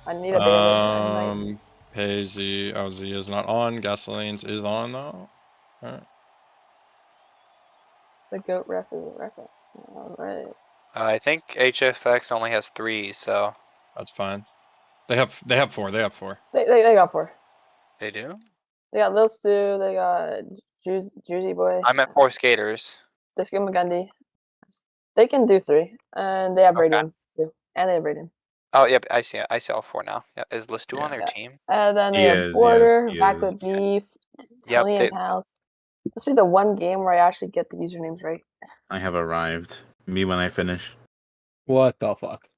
I need a bandit. Pay Z. Oh, Z is not on. Gasoline's is on though. Alright. The goat ref is a ref. Alright. I think HFX only has 3, so. That's fine. They have 4. They have 4. They got 4. They do? They got Lil Stu, they got Juicy Boy. I'm at 4 skaters. Disco McGundy. They can do 3. And they have Radium too. And they have Radium. Oh, yep, I see all 4 now. Yeah, is Listu on their team? And then they have Border, Back with Beef, Tony and Pals. This will be the one game where I actually get the usernames right. I have arrived. Me when I finish. What the fuck?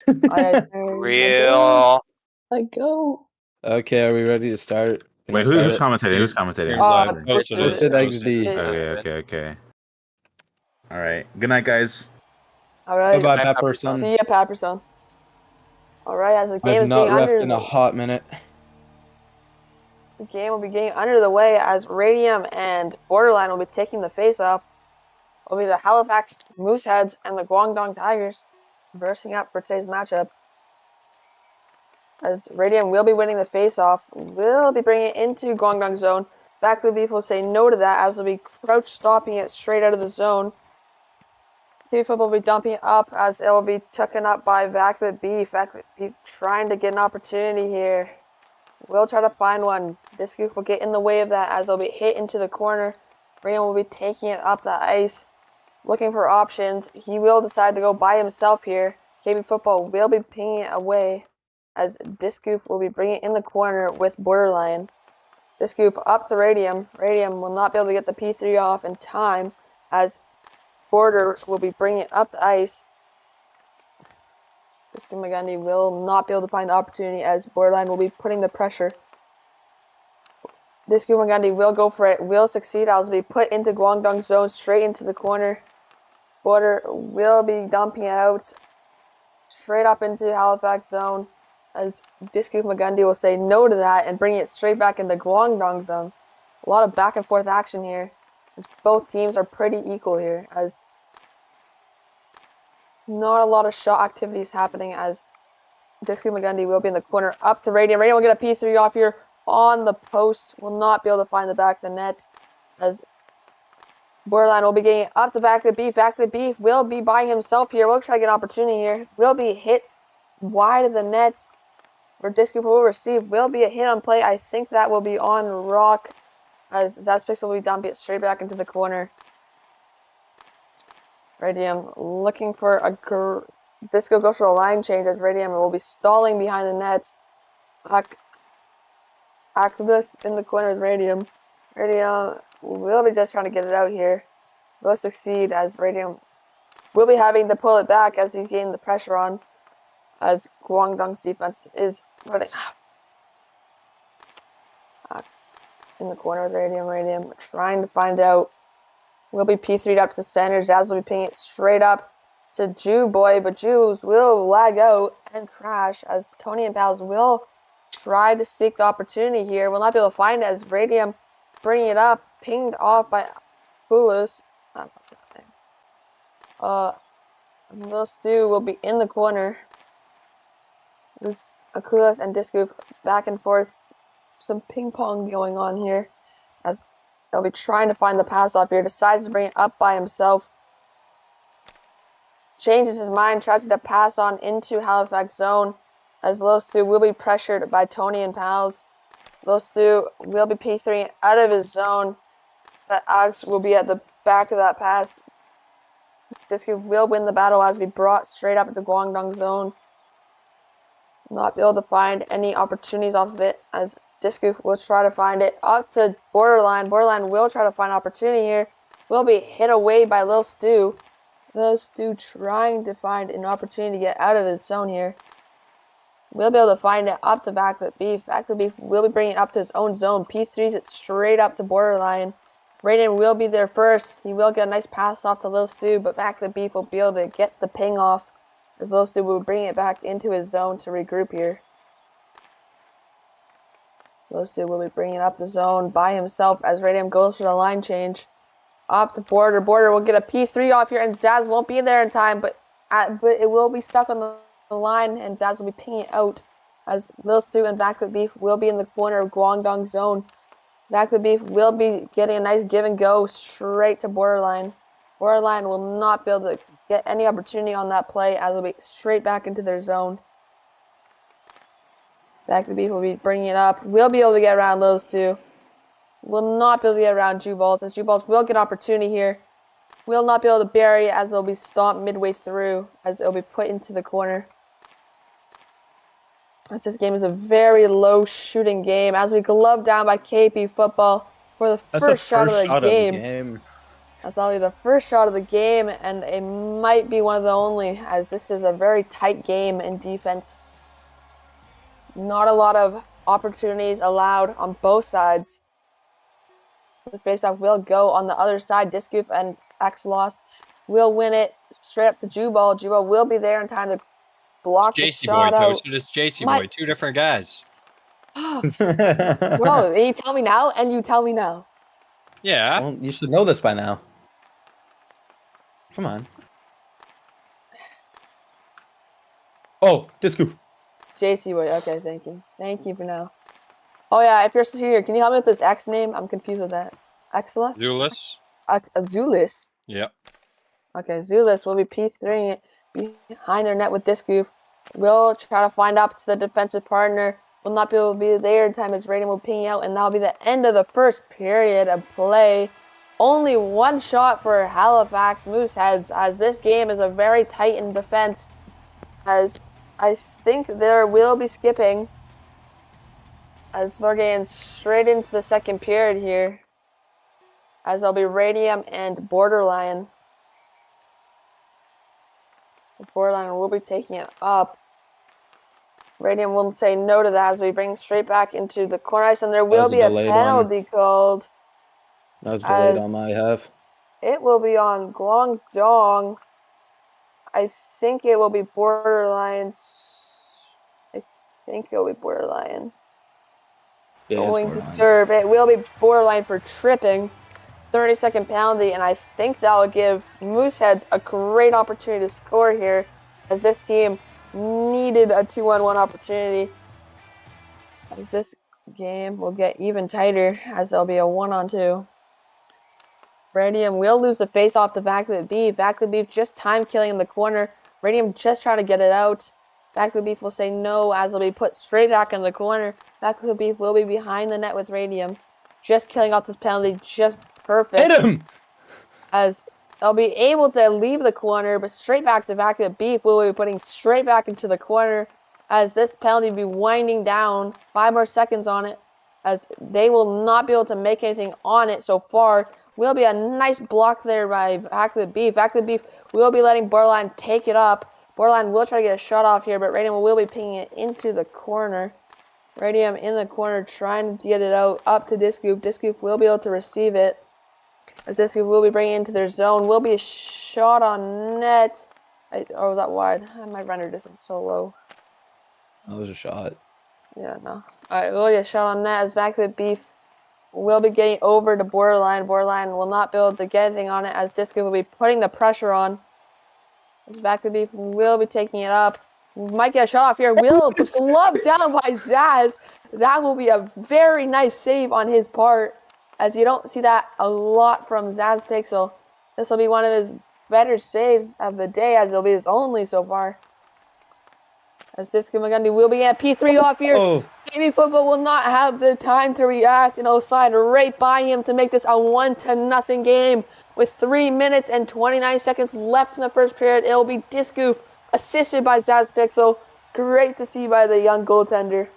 Real. I go. Okay, are we ready to start? Wait, who's commentating? Who's commentating? Posted XD. Okay. All right. Good night, guys. All right. Bye, Pepperson. See ya, Pepperson. All right, as the game is not getting under in a hot minute. The game will be getting under the way as Radium and Borderline will be taking the face-off. Will be the Halifax Mooseheads and the Guangdong Tigers versing up for today's matchup. As Radium will be winning the face-off, will be bringing it into Guangdong zone. Back to the Beef will say no to that as will be crouch stopping it straight out of the zone. Beef will be dumping it up as it will be taken up by Back to the Beef. Back to the Beef trying to get an opportunity here. Will try to find one. Disco will get in the way of that as it'll be hit into the corner. Radium will be taking it up the ice, looking for options. He will decide to go by himself here. KB Football will be pinging it away as Discoof will be bringing it in the corner with Borderline. Discoof up to Radium. Radium will not be able to get the P3 off in time as Border will be bringing it up the ice. Disco McGundy will not be able to find the opportunity as Borderline will be putting the pressure. Disco McGundy will go for it, will succeed as will be put into Guangdong zone straight into the corner. Border will be dumping it out straight up into Halifax zone as Disco McGundy will say no to that and bring it straight back into Guangdong zone. A lot of back and forth action here as both teams are pretty equal here as not a lot of shot activities happening as Disco McGundy will be in the corner up to Radium. Radium will get a P3 off here on the post. Will not be able to find the back of the net as Borderline will be getting up to Back to the Beef. Back to the Beef will be by himself here. Will try to get an opportunity here. Will be hit wide of the net where Disco will receive. Will be a hit on play. I think that will be on Rock as Zaspix will be dumping it straight back into the corner. Radium looking for a Disco goes for the line change as Radium will be stalling behind the net. Activist in the corner with Radium. Radium will be just trying to get it out here. Will succeed as Radium will be having to pull it back as he's getting the pressure on as Guangdong's defense is running. That's in the corner with Radium. Radium trying to find out. Will be P3'd up to the center. Zaz will be pinging it straight up to Jew Boy, but Jews will lag out and crash as Tony and Pals will try to seek the opportunity here. Will not be able to find it as Radium bringing it up, pinged off by Akulas. Lil Stu will be in the corner. There's Akulas and Disco back and forth. Some ping pong going on here as they'll be trying to find the pass off here. Decides to bring it up by himself. Changes his mind, tries to get a pass on into Halifax zone as Lil Stu will be pressured by Tony and Pals. Lil Stu will be P3 out of his zone, but Alex will be at the back of that pass. Disco will win the battle as we brought straight up into Guangdong zone. Not be able to find any opportunities off of it as Disco will try to find it up to Borderline. Borderline will try to find opportunity here. Will be hit away by Lil Stu. Lil Stu trying to find an opportunity to get out of his zone here. We'll be able to find it up to Back to the Beef. Back to the Beef will be bringing it up to his own zone. P3's it straight up to Borderline. Raiden will be there first. He will get a nice pass off to Lil Stu, but Back to the Beef will be able to get the ping off as Lil Stu will bring it back into his zone to regroup here. Lil Stu will be bringing up the zone by himself as Radium goes for the line change. Up to Border. Border will get a P3 off here, and Zaz won't be there in time, but it will be stuck on the line, and Zaz will be pinging it out as Lil Stu and Backlit Beef will be in the corner of Guangdong zone. Backlit Beef will be getting a nice give and go straight to borderline. Borderline will not be able to get any opportunity on that play as it'll be straight back into their zone. Backlit Beef will be bringing it up. Will be able to get around Lil Stu. Will not be able to get around Juballs, as Juballs will get an opportunity here. Will not be able to bury it as it'll be stomped midway through as it'll be put into the corner. As this game is a very low shooting game as we glove down by KP football for the first shot of the game. That's probably the first shot of the game, and it might be one of the only, as this is a very tight game in defense. Not a lot of opportunities allowed on both sides. So the faceoff will go on the other side. Discoof and Axelos will win it straight up to Jubal. Jubal will be there in time to block the shot out. Toasted. It's JC Boy. Two different guys. Bro, you tell me now, and you tell me now. Yeah. Well, you should know this by now. Come on. Oh, Disco. JC Boy. Okay, thank you. Thank you for now. Oh yeah, if you're still here, can you help me with this X name? I'm confused with that. Axelos? Zulus. Zulus. Yep. Okay, Zulus will be P3ing it behind their net with Discoof. Will try to find up to the defensive partner. Will not be able to be there in time as Raiden will ping out, and that'll be the end of the first period of play. Only one shot for Halifax Mooseheads, as this game is a very tight in defense. As I think there will be skipping. As we're getting straight into the second period here. As there'll be Radium and Borderline. As Borderline will be taking it up. Radium will say no to that as we bring straight back into the corner ice, and there will be a penalty called. That was delayed on my half. It will be on Guangdong. I think it will be Borderline. I think it will be Borderline. Yeah, going to serve. It will be Borderline for tripping. 30-second penalty, and I think that will give Mooseheads a great opportunity to score here, as this team needed a 2-on-1 opportunity. As this game will get even tighter, as there'll be a 1-on-2. Radium will lose the face off to Backlit Beef. Backlit Beef just time killing in the corner. Radium just trying to get it out. Backlit Beef will say no, as it'll be put straight back in the corner. Backlit Beef will be behind the net with Radium. Just killing off this penalty, just perfect. Hit him! As they'll be able to leave the corner, but straight back to Backlit Beef will be putting straight back into the corner. As this penalty will be winding down. 5 more seconds on it. As they will not be able to make anything on it so far. Will be a nice block there by Backlit Beef. Backlit Beef will be letting Borderline take it up. Borderline will try to get a shot off here, but Radium will be pinging it into the corner. Radium in the corner trying to get it out up to Discoof. Discoof will be able to receive it. As Discoof will be bringing it into their zone. Will be a shot on net. Oh, was that wide? My render distance so low. That was a shot. Yeah, no. Alright, will be a shot on net as Backlit Beef will be getting over to Borderline. Borderline will not be able to get anything on it as Disco will be putting the pressure on. As Backlit Beef will be taking it up. Might get a shot off here. Will glove down by Zaz. That will be a very nice save on his part, as you don't see that a lot from Zaz Pixel. This will be one of his better saves of the day, as it'll be his only so far. As Disco Magundi will be at P3 off here. KB Football will not have the time to react, and it'll slide right by him to make this a 1-0 game. With 3 minutes and 29 seconds left in the first period, it'll be Discoof, assisted by Zaz Pixel. Great to see by the young goaltender.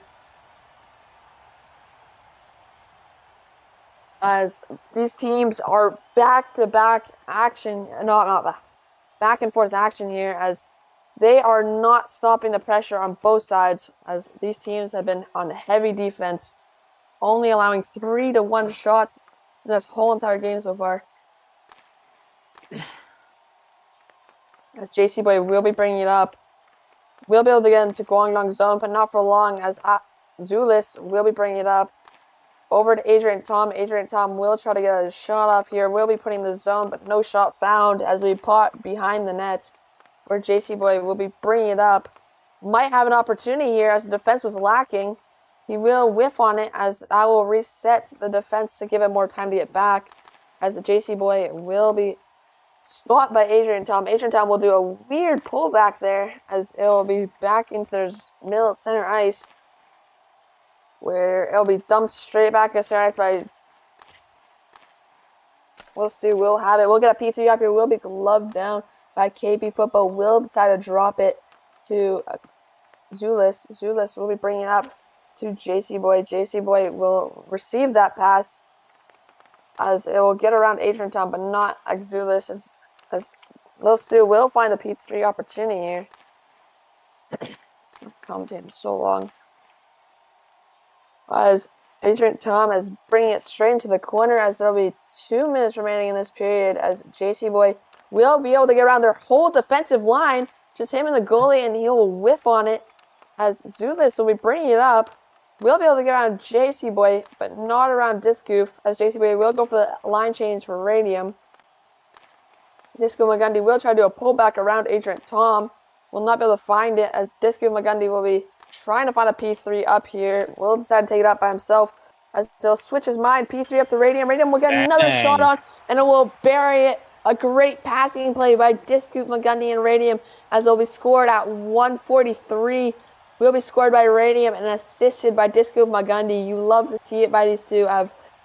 As these teams are back-to-back action, back and forth action here, as they are not stopping the pressure on both sides, as these teams have been on heavy defense, only allowing 3-1 shots in this whole entire game so far. As JC Boy will be bringing it up. We'll be able to get into Guangdong zone, but not for long, as Zulus will be bringing it up. Over to Adrian Tom. Adrian Tom will try to get a shot off here. We'll be putting the zone, but no shot found as we pot behind the net. Where JC Boy will be bringing it up. might have an opportunity here as the defense was lacking. He will whiff on it as that will reset the defense to give it more time to get back. As the JC boy will be stopped by Adrian Tom. Adrian Tom will do a weird pullback there as it will be back into their middle center ice, where it'll be dumped straight back to center ice by. We'll see. We'll have it. We'll get a P3 up here. Will be gloved down by KP Football. Will decide to drop it to Zulis. Zulis will be bringing it up to JC Boy. JC Boy will receive that pass as it will get around Adrian Tom, but not Axulis as those two will find the P3 opportunity here. Commentating so long. As Adrian Tom is bringing it straight into the corner as there will be 2 minutes remaining in this period as JC Boy will be able to get around their whole defensive line. Just him and the goalie, and he will whiff on it as Zulis will be bringing it up. We'll be able to get around JC Boy, but not around Discoof, as JC Boy will go for the line change for Radium. Disco Magundi will try to do a pullback around Adrian Tom. Will not be able to find it, as Disco Magundi will be trying to find a P3 up here. Will decide to take it up by himself, as he'll switch his mind. P3 up to Radium. Radium will get another shot on, and it will bury it. A great passing play by Disco Magundi and Radium, as it will be scored at 1:43. Will be scored by Radium and assisted by Disco Magundi. You love to see it by these two.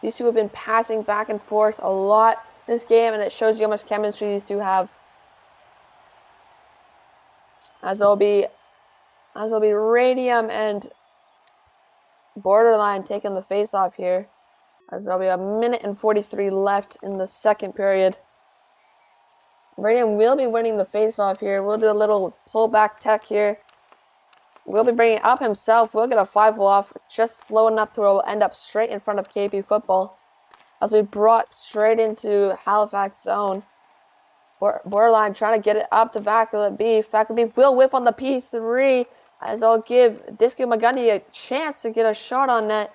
These two have been passing back and forth a lot this game, and it shows you how much chemistry these two have. As it'll be Radium and Borderline taking the face-off here. As there'll be 1:43 left in the second period. Radium will be winning the face-off here. We'll do a little pullback tech here. Will be bringing it up himself. We'll get a 5-hole off, just slow enough to will end up straight in front of KP Football. As we brought straight into Halifax zone. Borderline trying to get it up to Vaculet Beef. Vaculet Beef will whiff on the P3, as I'll give Disco Magundi a chance to get a shot on net.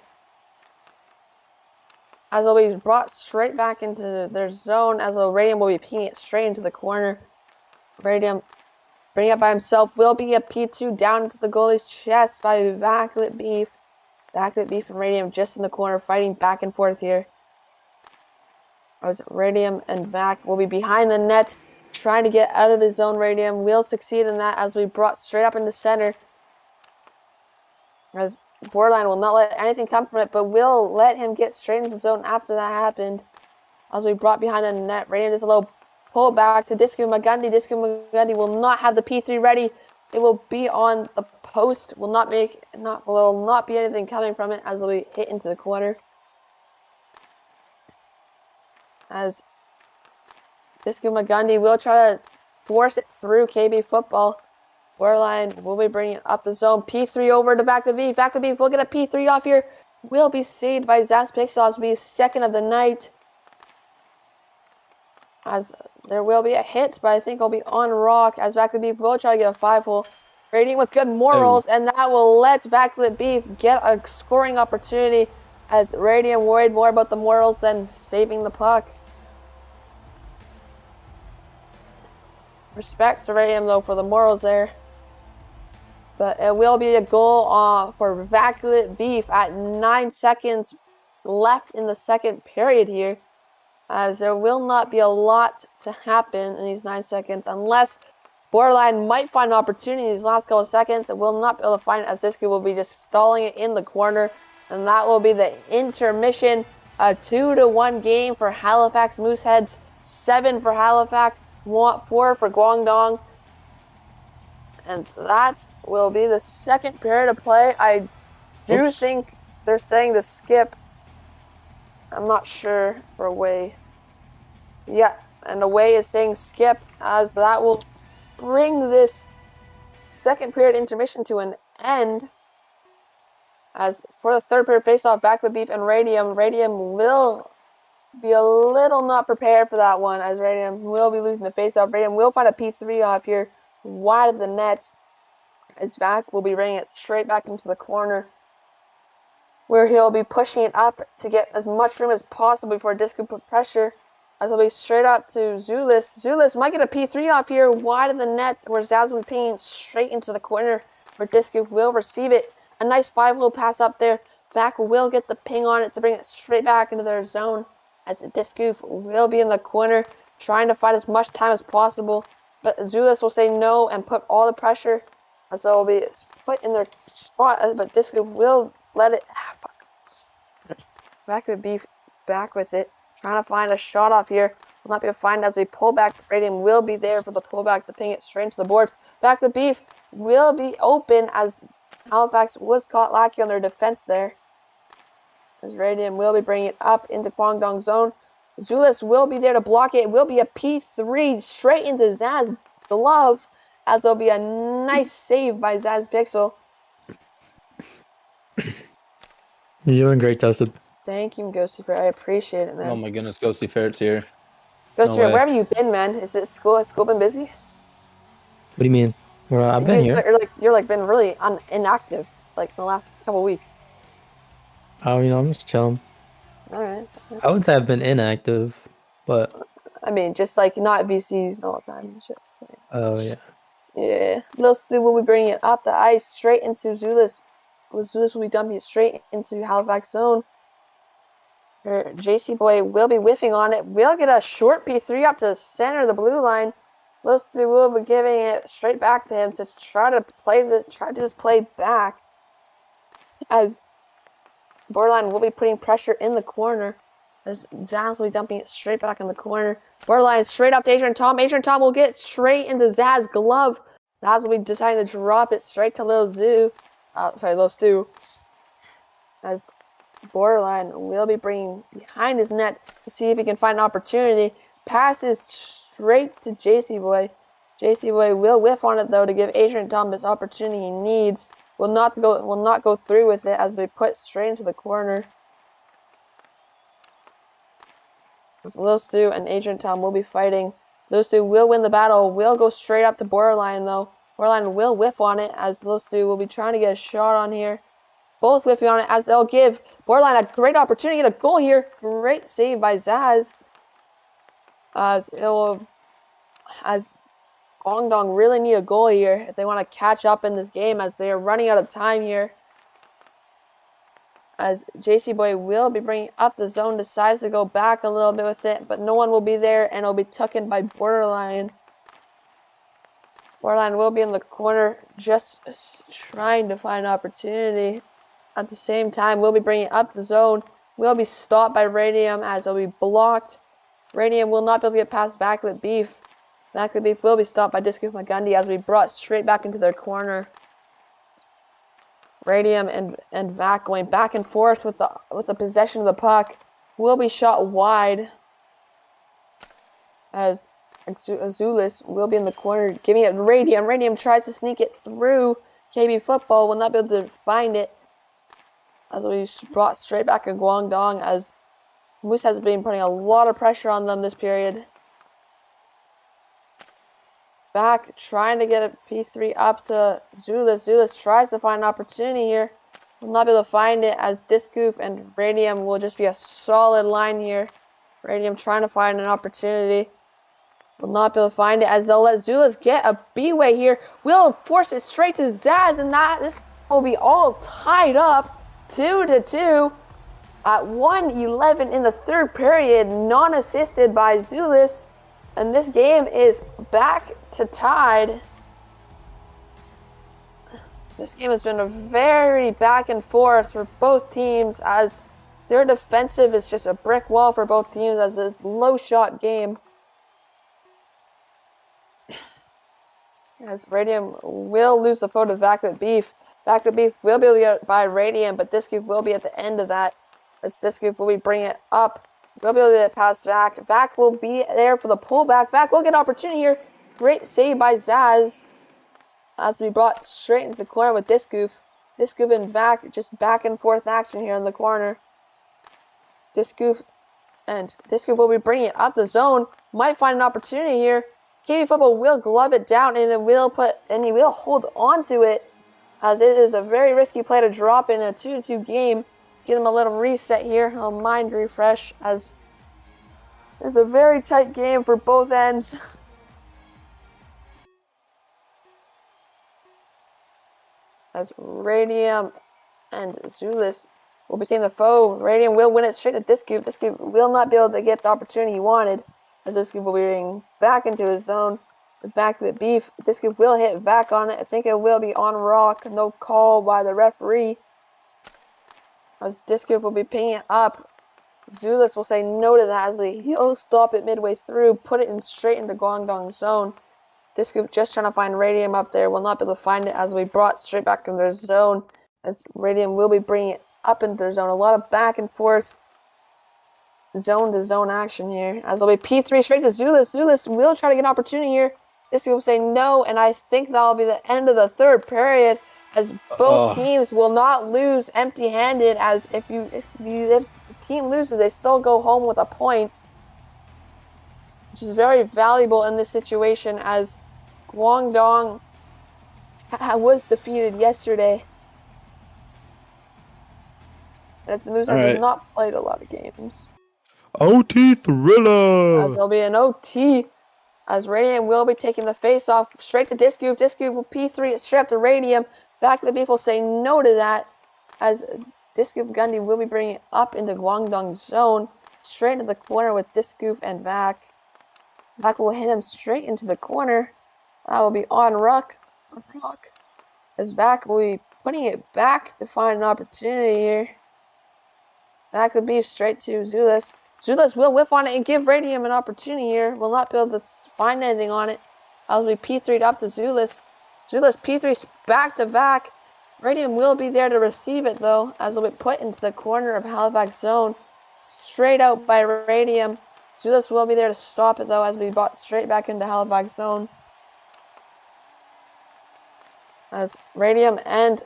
As it'll be brought straight back into their zone, as Radium will be pinging it straight into the corner. Radium bring it up by himself. Will be a P2 down into the goalie's chest by Vaculet Beef. Vaculet Beef and Radium just in the corner fighting back and forth here. As Radium and Vac will be behind the net trying to get out of his zone. Radium will succeed in that as we brought straight up into center. As Borderline will not let anything come from it, but will let him get straight into the zone after that happened. As we brought behind the net, Radium does a little pull back to Disco Magundi. Disco Magundi will not have the P3 ready. It will be on the post. Will not be anything coming from it as it will be hit into the corner. As Disco Magundi will try to force it through KB Football. Borderline will be bringing it up the zone. P3 over to Vaculet Beef. Vaculet Beef will get a P3 off here. Will be saved by Zaz Pixels. Will be his second of the night. As there will be a hit, but I think it'll be on Rock, as Vaculet Beef will try to get a 5-hole. Rating with good morals, and that will let Vaculet Beef get a scoring opportunity, as Radium worried more about the morals than saving the puck. Respect to Radium, though, for the morals there. But it will be a goal for Vaculet Beef at 9 seconds left in the second period here, as there will not be a lot to happen in these 9 seconds unless Borderline might find an opportunity in these last couple of seconds. It will not be able to find it, as Disco will be just stalling it in the corner, and that will be the intermission. A 2-1 game for Halifax Mooseheads, 7 for Halifax, 4 for Guangdong. And that will be the second period of play. I do think they're saying to skip. I'm not sure for away. Yeah, and away is saying skip, as that will bring this second period intermission to an end. As for the third period face-off, Vaculet Beef and Radium will be a little not prepared for that one, as Radium will be losing the face-off. Radium will find a P3 off here, wide of the net, as Vac will be bringing it straight back into the corner, where he'll be pushing it up to get as much room as possible before Disco put pressure, as he'll be straight up to Zulis. Zulis might get a P3 off here, wide of the nets, where Zaz will be pinging straight into the corner. where Discoof will receive it. A nice 5-hole pass up there. Vac will get the ping on it to bring it straight back into their zone, as Discoof will be in the corner trying to fight as much time as possible. But Zulus will say no and put all the pressure, so it will be put in their spot. But Discoof will let it. Back to the beef, back with it, trying to find a shot off here. Will not be able to find as we pull back. Radium will be there for the pullback to ping it straight into the boards. Back to the beef will be open as Halifax was caught lacking on their defense there. As Radium will be bringing it up into Guangdong zone. Zulus will be there to block it. It will be a P3 straight into Zaz glove, as there'll be a nice save by Zaz Pixel. You're doing great, Toasted. Thank you, Ghostyferret. I appreciate it, man. Oh my goodness, Ghostyferret's here. Ghostyferret, way. where have you been, man? Is it school? Has school been busy? What do you mean? Well, I've been here. You're been really inactive, like the last couple weeks. Oh, I'm just chilling. All right. I wouldn't say I've been inactive, but I mean, just like not BCs all the time and shit. oh yeah. Yeah. Lil Stu will be bringing it up the ice straight into Zulus. Zulus will be dumping it straight into Halifax zone. JC Boy will be whiffing on it. We'll get a short P3 up to the center of the blue line. Lil Stu will be giving it straight back to him to try to do this play back. As Borderline will be putting pressure in the corner. As Zaz will be dumping it straight back in the corner. Borderline straight up to Adrian Tom. Adrian Tom will get straight into Zaz's glove. Zaz will be deciding to drop it straight to Lil Stu. As Borderline will be bringing behind his net to see if he can find an opportunity. Passes straight to JC Boy. JC Boy will whiff on it though to give Adrian Tom his opportunity he needs. Will not go through with it as we put straight into the corner. As Lil Stu and Adrian Tom will be fighting. Lil Stu will win the battle. Will go straight up to Borderline though. Borderline will whiff on it as Lil Stu will be trying to get a shot on here. Both whiffing on it as they'll give Borderline a great opportunity to get a goal here. Great save by Zaz. As Guangdong really need a goal here if they want to catch up in this game, as they are running out of time here. As JC Boy will be bringing up the zone, decides to go back a little bit with it, but no one will be there, and it'll be taken by Borderline. Borderline will be in the corner just trying to find an opportunity. At the same time, we'll be bringing up the zone. Will be stopped by Radium as it'll be blocked. Radium will not be able to get past Backlit Beef. Backlit Beef will be stopped by Discus Magundi as we brought straight back into their corner. Radium and Vac going back and forth with the possession of the puck. Will be shot wide as Azulis will be in the corner giving it Radium. Radium tries to sneak it through. KB Football will not be able to find it as we brought straight back in Guangdong, as Moose has been putting a lot of pressure on them this period. Back trying to get a P3 up to Zulus. Zulus tries to find an opportunity here. Will not be able to find it as Discoof and Radium will just be a solid line here. Radium trying to find an opportunity. Will not be able to find it as they'll let Zulus get a B-way here. Will force it straight to Zaz, and this will be all tied up 2-2 at 1:11 in the third period, non-assisted by Zulus. And this game is back to tied. This game has been a very back and forth for both teams, as their defensive is just a brick wall for both teams, as it's a low shot game. As Radium will lose the photo of Backlit Beef. Backlit Beef will be able to get by Radium, but Discoof will be at the end of that, as Discoof will be bringing it up. We'll be able to get past Vac. Vac will be there for the pullback. Vac will get an opportunity here. Great save by Zaz as we brought straight into the corner with Discoof. Discoof and Vac just back and forth action here in the corner. Discoof will be bringing it up the zone. Might find an opportunity here. KB Football will glove it down, and he will hold on to it, as it is a very risky play to drop in a 2-2 game. Give them a little reset here, a little mind refresh, as it's a very tight game for both ends. as Radium and Zulus will be taking the foe. Radium will win it straight to Discube. Discube will not be able to get the opportunity he wanted, as Discube will be getting back into his zone with Vac the Beef. Discube will hit Vac on it. I think it will be on rock. No call by the referee, as Discube will be picking it up. Zulus will say no to that, as he'll stop it midway through, put it in straight into Guangdong zone. Discube just trying to find Radium up there, will not be able to find it, as we brought straight back into their zone, as Radium will be bringing it up into their zone. A lot of back and forth zone to zone action here, as it'll be P3 straight to Zulus. Zulus will try to get an opportunity here. Discube will say no, and I think that'll be the end of the third period, as both teams will not lose empty-handed, as if the team loses, they still go home with a point, which is very valuable in this situation, as Guangdong was defeated yesterday, as the Mooseheads have not played a lot of games. OT thriller. As there'll be an OT, as Radium will be taking the face off straight to Discube. Discube will P3 it straight up to Radium. Back to the people say no to that, as Discube Gundy will be bringing it up into Guangdong zone, straight into the corner with Discube and Vac. Vac will hit him straight into the corner. That will be on rock, as Vac will be putting it back to find an opportunity here. Vac the Beef straight to Zulus. Zulus will whiff on it and give Radium an opportunity here. Will not be able to find anything on it. As we P3'd up to Zulus. Zulus P3's back to Vac. Radium will be there to receive it though, as it'll be put into the corner of Halifax zone. Straight out by Radium. Zulus will be there to stop it though, as we brought straight back into Halifax zone. As Radium and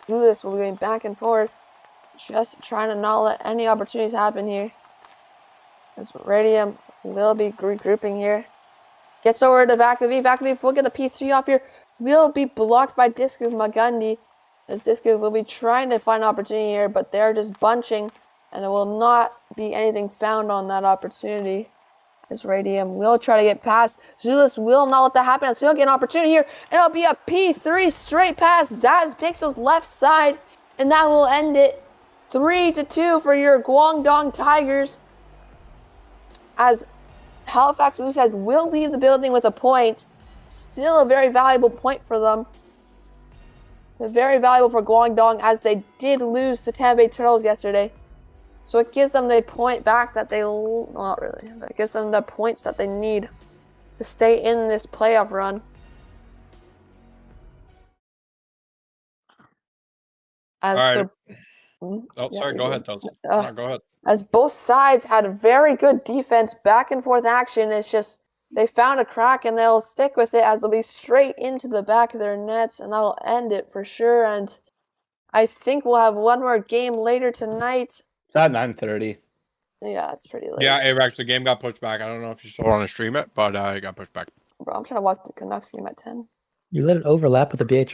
Zulus will be going back and forth, just trying to not let any opportunities happen here. As Radium will be regrouping here. Gets over to Vac the Beef. Vac the Beef will get the P3 off here. Will be blocked by Discube Magundi, as Discube will be trying to find an opportunity here, but they're just bunching, and there will not be anything found on that opportunity, as Radium will try to get past. Zulus will not let that happen, as he'll get an opportunity here, and it'll be a P3 straight past Zaz Pixel's left side, and that will end it 3-2 for your Guangdong Tigers, as Halifax Mooseheads will leave the building with a point. Still a very valuable point for them. Very valuable for Guangdong, as they did lose to Tampa Bay Turtles yesterday. So it gives them the point back that they, not really, but it gives them the points that they need to stay in this playoff run. As All right. for, Sorry, go ahead, Toast. No, go ahead. As both sides had a very good defense, back and forth action. It's just they found a crack and they'll stick with it, as it'll be straight into the back of their nets, and that'll end it for sure. And I think we'll have one more game later tonight. It's at 9:30. Yeah, it's pretty late. Yeah, Avex, the game got pushed back. I don't know if you still want to stream it, but it got pushed back. Bro, I'm trying to watch the Canucks game at 10. You let it overlap with the BH